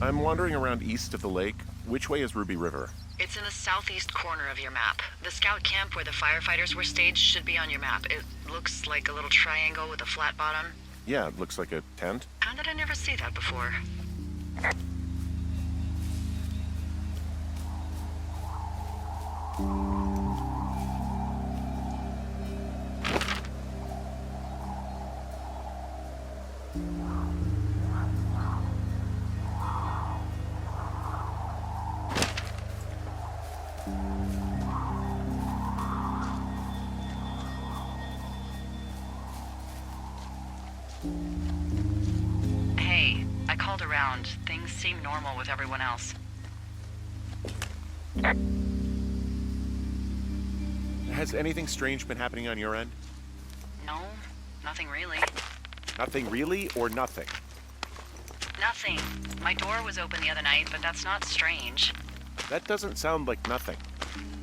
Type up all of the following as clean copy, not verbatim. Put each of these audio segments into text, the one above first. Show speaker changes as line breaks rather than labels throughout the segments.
I'm wandering around east of the lake. Which way is Ruby River?
It's in the southeast corner of your map. The scout camp where the firefighters were staged should be on your map. It looks like a little triangle with a flat bottom.
Yeah, it looks like a tent.
How did I never see that before? Hey, I called around. Things seem normal with everyone else.
Has anything strange been happening on your end?
No, nothing really.
Nothing really, or nothing?
Nothing. My door was open the other night, but that's not strange.
That doesn't sound like nothing.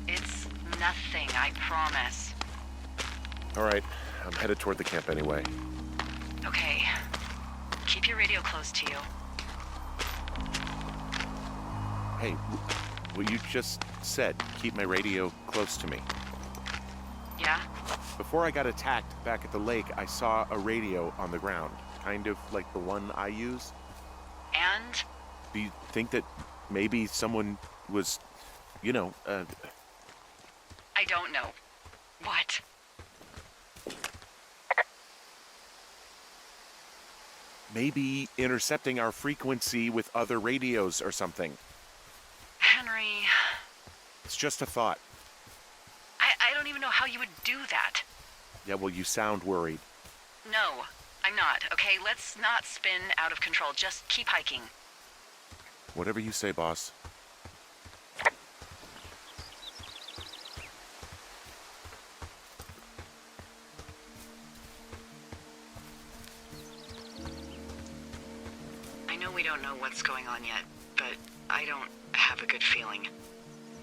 It's nothing, I promise.
All right, I'm headed toward the camp anyway.
Okay. Keep your radio close to you.
Hey, what you just said, keep my radio close to me.
Yeah?
Before I got attacked back at the lake, I saw a radio on the ground, kind of like the one I use.
And?
Do you think that maybe someone was,
I don't know. What?
maybe intercepting our frequency with other radios or something?
Henry...
It's just a thought.
I don't even know how you would do that.
Yeah, well, you sound worried.
No, I'm not, okay? Let's not spin out of control. Just keep hiking.
Whatever you say, boss.
I know we don't know what's going on yet, but I don't have a good feeling.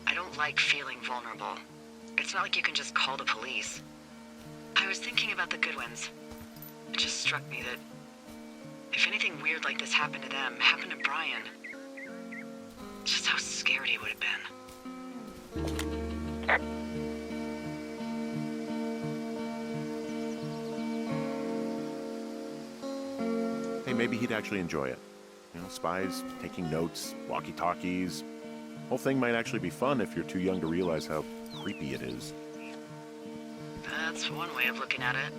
I don't like feeling vulnerable. It's not like you can just call the police. I was thinking about the Goodwins. It just struck me that if anything weird like this happened to them, happened to Brian, just how scared he would have been.
Hey, maybe he'd actually enjoy it. You know, spies, taking notes, walkie-talkies. Whole thing might actually be fun if you're too young to realize how creepy it is.
That's one way of looking at it.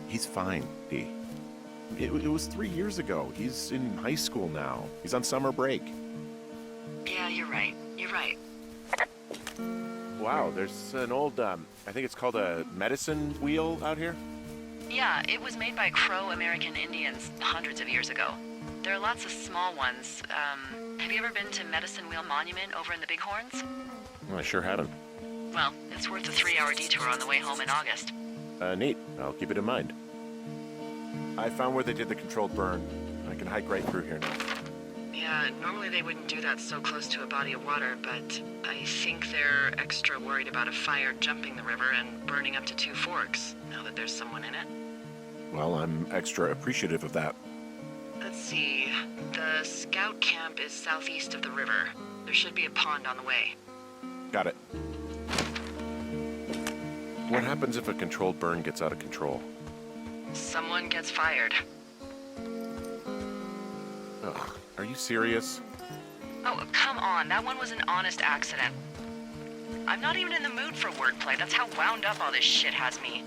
He's fine, Dee. It was 3 years ago. He's in high school now. He's on summer break.
Yeah, you're right. You're right.
Wow, there's an old, I think it's called a medicine wheel out here.
Yeah, it was made by Crow American Indians hundreds of years ago. There are lots of small ones. Have you ever been to Medicine Wheel Monument over in the Bighorns?
Well, I sure haven't.
Well, it's worth a 3-hour detour on the way home in August.
Neat. I'll keep it in mind. I found where they did the controlled burn. I can hike right through here now.
Yeah, normally they wouldn't do that so close to a body of water, but I think they're extra worried about a fire jumping the river and burning up to 2 forks, now that there's someone in it.
Well, I'm extra appreciative of that.
Let's see. The scout camp is southeast of the river. There should be a pond on the way.
Got it. What happens if a controlled burn gets out of control?
Someone gets fired.
Ugh, are you serious?
Oh, come on. That one was an honest accident. I'm not even in the mood for wordplay. That's how wound up all this shit has me.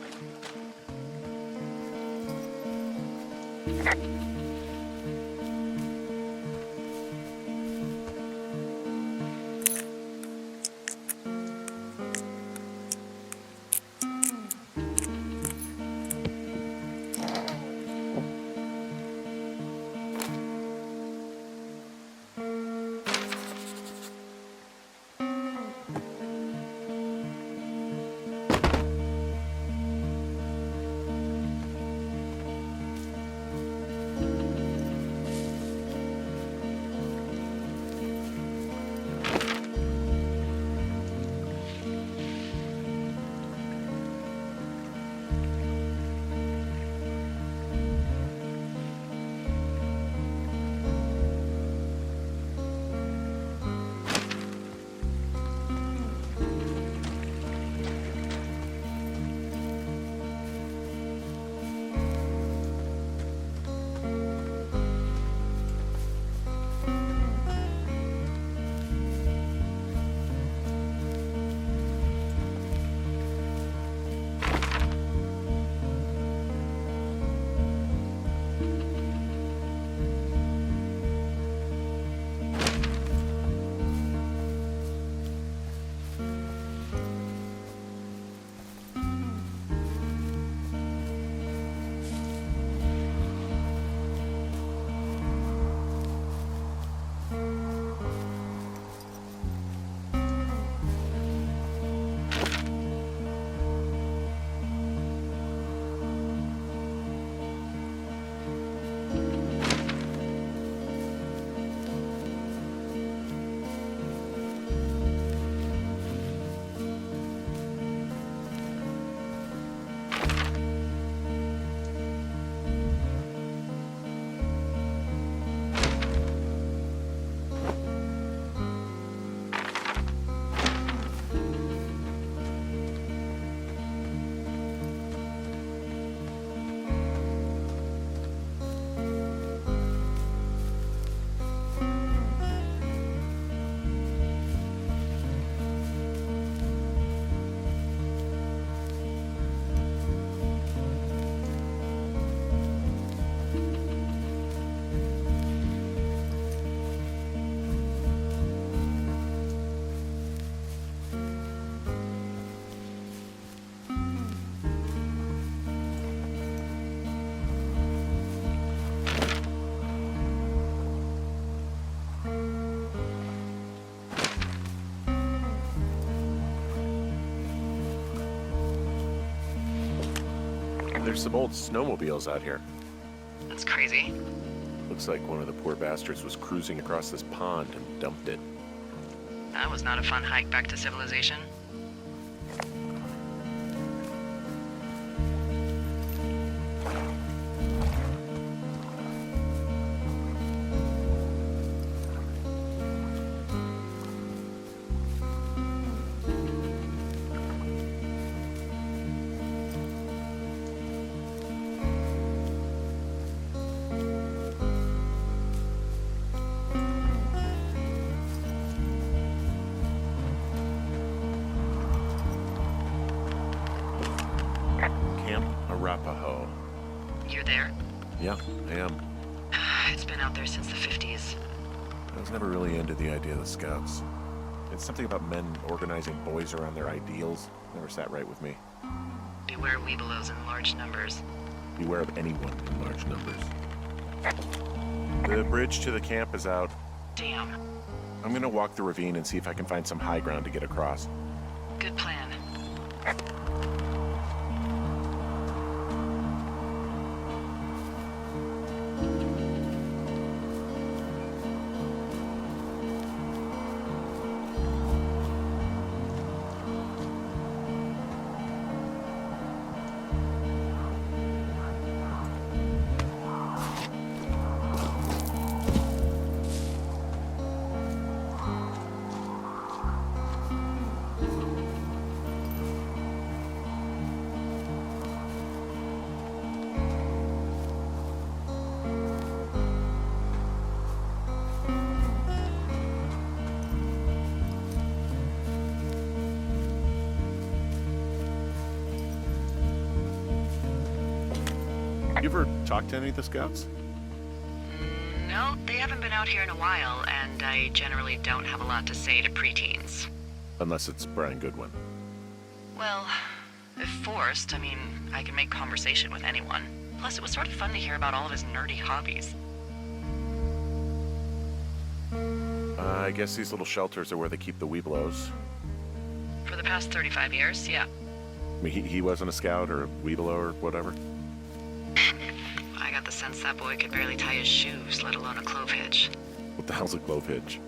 There's some old snowmobiles out here.
That's crazy.
Looks like one of the poor bastards was cruising across this pond and dumped it.
That was not a fun hike back to civilization. You're there?
Yeah, I am.
It's been out there since the 50s.
I was never really into the idea of the Scouts. It's something about men organizing boys around their ideals. Never sat right with me.
Beware weebelows in large numbers.
Beware of anyone in large numbers. The bridge to the camp is out.
Damn.
I'm gonna walk the ravine and see if I can find some high ground to get across.
Good plan.
You ever talked to any of the Scouts?
No, they haven't been out here in a while, and I generally don't have a lot to say to preteens.
Unless it's Brian Goodwin.
Well, if forced, I mean, I can make conversation with anyone. Plus, it was sort of fun to hear about all of his nerdy hobbies.
I guess these little shelters are where they keep the weebelows.
For the past 35 years, yeah.
I mean, he wasn't a Scout or a weebelow or whatever?
I got the sense that boy could barely tie his shoes, let alone a clove hitch.
What the hell's a clove hitch?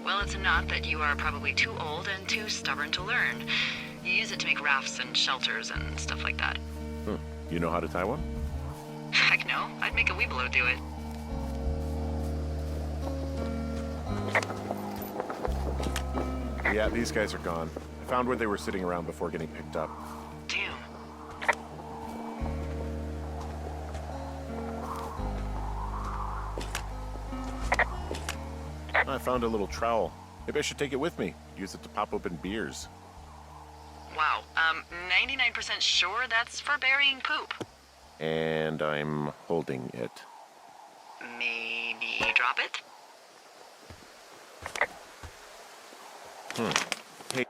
Well, it's a knot that you are probably too old and too stubborn to learn. You use it to make rafts and shelters and stuff like that.
You know how to tie one?
Heck no, I'd make a weebelow do it.
Yeah, these guys are gone. I found where they were sitting around before getting picked up.
Damn.
I found a little trowel. Maybe I should take it with me. Use it to pop open beers.
Wow, 99% sure that's for burying poop.
And I'm holding it.
Maybe drop it?
Hey.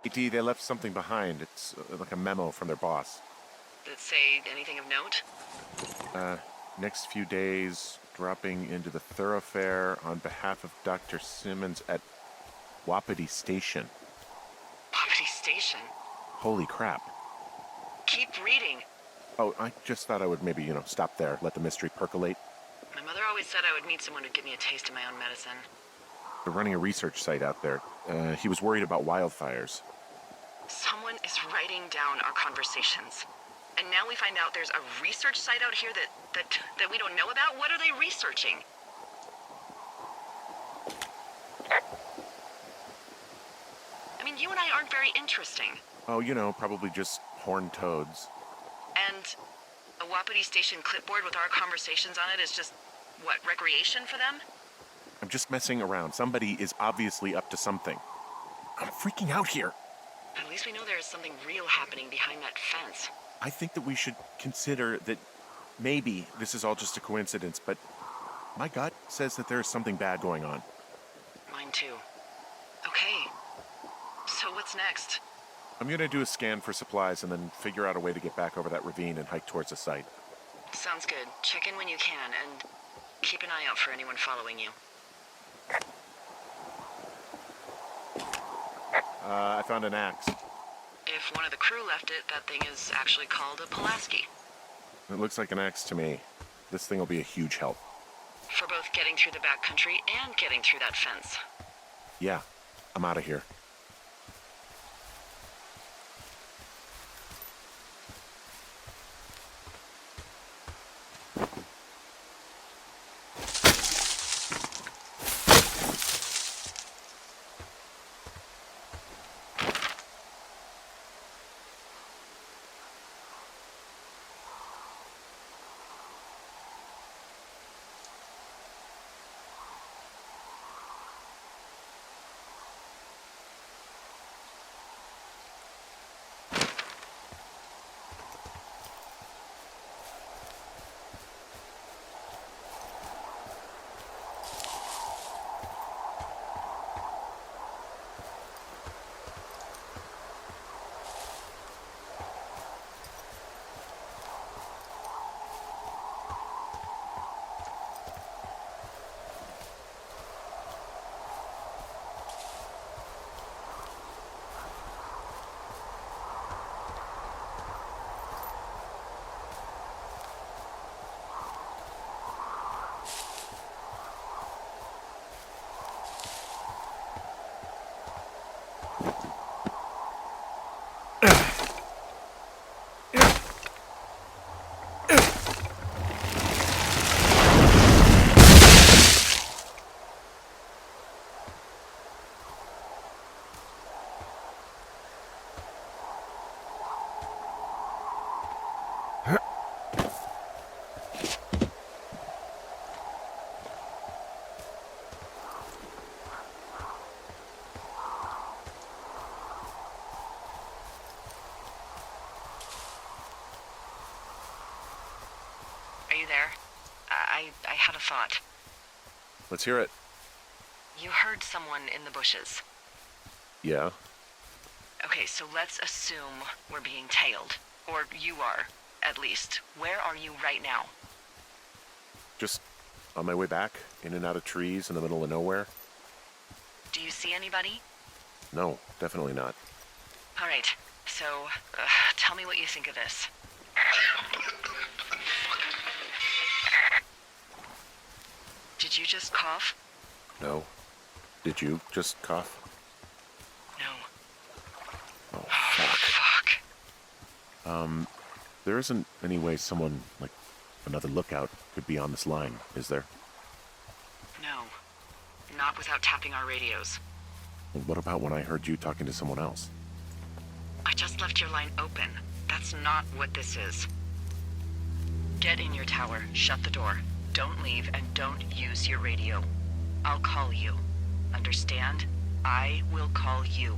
AT, they left something behind. It's like a memo from their boss.
Did it say anything of note?
Next few days, dropping into the thoroughfare on behalf of Dr. Simmons at Wapiti Station.
Wapiti Station?
Holy crap.
Keep reading.
Oh, I just thought I would maybe, stop there, let the mystery percolate.
My mother always said I would meet someone who'd give me a taste of my own medicine.
They're running a research site out there. He was worried about wildfires.
Someone is writing down our conversations. And now we find out there's a research site out here that we don't know about? What are they researching? I mean, you and I aren't very interesting.
Oh, probably just horned toads.
And a Wapiti Station clipboard with our conversations on it is just, what, recreation for them?
I'm just messing around. Somebody is obviously up to something. I'm freaking out here.
At least we know there is something real happening behind that fence.
I think that we should consider that maybe this is all just a coincidence, but my gut says that there is something bad going on.
Mine too. Okay. So what's next?
I'm gonna do a scan for supplies and then figure out a way to get back over that ravine and hike towards the site.
Sounds good. Check in when you can, and keep an eye out for anyone following you.
I found an axe.
If one of the crew left it, that thing is actually called a Pulaski.
It looks like an axe to me. This thing will be a huge help.
For both getting through the backcountry and getting through that fence.
Yeah, I'm out of here.
Are you there? I had a thought.
Let's hear it.
You heard someone in the bushes.
Yeah?
Okay, so let's assume we're being tailed. Or you are, at least. Where are you right now?
Just on my way back, in and out of trees in the middle of nowhere.
Do you see anybody?
No, definitely not.
All right, so tell me what you think of this. Did you just cough?
No. Did you just cough?
No.
Oh,
Fuck.
There isn't any way someone, like another lookout, could be on this line, is there?
No. Not without tapping our radios.
Well, what about when I heard you talking to someone else?
I just left your line open. That's not what this is. Get in your tower, shut the door. Don't leave and don't use your radio. I'll call you. Understand? I will call you.